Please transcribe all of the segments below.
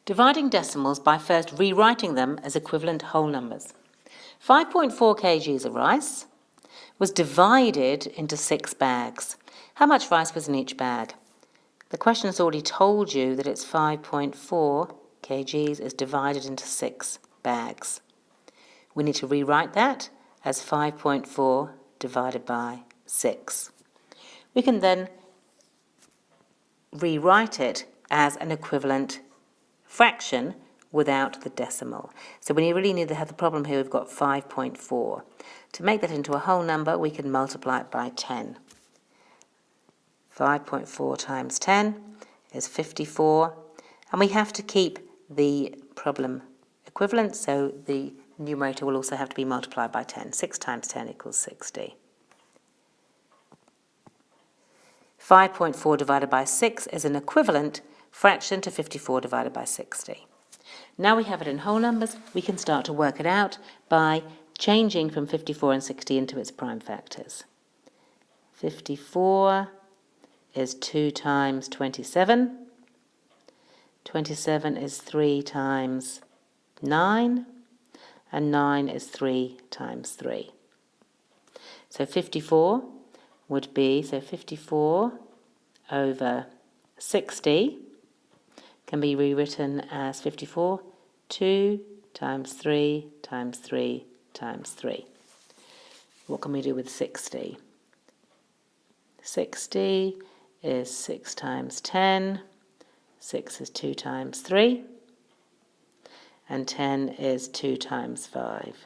Dividing decimals by first rewriting them as equivalent whole numbers. 5.4 kgs of rice was divided into 6 bags. How much rice was in each bag? The question has already told you that it's 5.4 kgs is divided into 6 bags. We need to rewrite that as 5.4 divided by 6. We can then rewrite it as an equivalent fraction without the decimal. So we really need to have the problem here, we've got 5.4. To make that into a whole number, we can multiply it by 10. 5.4 times 10 is 54, and we have to keep the problem equivalent, so the numerator will also have to be multiplied by 10. 6 times 10 equals 60. 5.4 divided by 6 is an equivalent fraction to 54 divided by 60. Now we have it in whole numbers, we can start to work it out by changing from 54 and 60 into its prime factors. 54 is 2 times 27. 27 is 3 times 9. And 9 is 3 times 3. So 54 would be, 54 over 60 can be rewritten as 54, 2 times 3 times 3 times 3. What can we do with 60? 60 is 6 times 10, 6 is 2 times 3, and 10 is 2 times 5.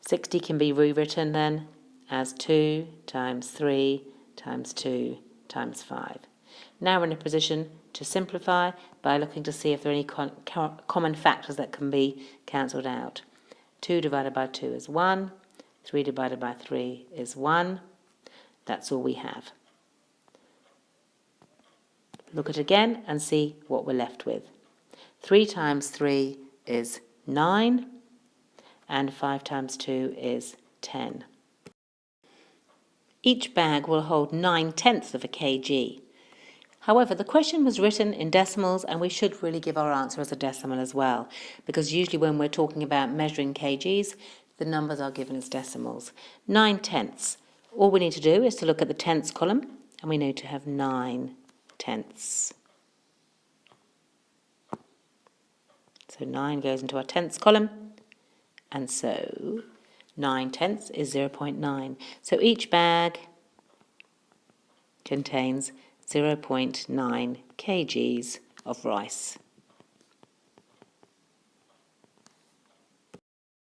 60 can be rewritten then as 2 times 3 times 2 times 5. Now we're in a position to simplify by looking to see if there are any common factors that can be cancelled out. 2 divided by 2 is 1, 3 divided by 3 is 1. That's all we have. Look at it again and see what we're left with. 3 times 3 is 9, and 5 times 2 is 10. Each bag will hold 9/10 of a kg. However, the question was written in decimals, and we should really give our answer as a decimal as well, because usually when we're talking about measuring kgs, the numbers are given as decimals. 9/10. All we need to do is to look at the tenths column, and we need to have 9/10. So 9 goes into our tenths column, and so 9/10 is 0.9. So each bag contains 0.9 kgs of rice.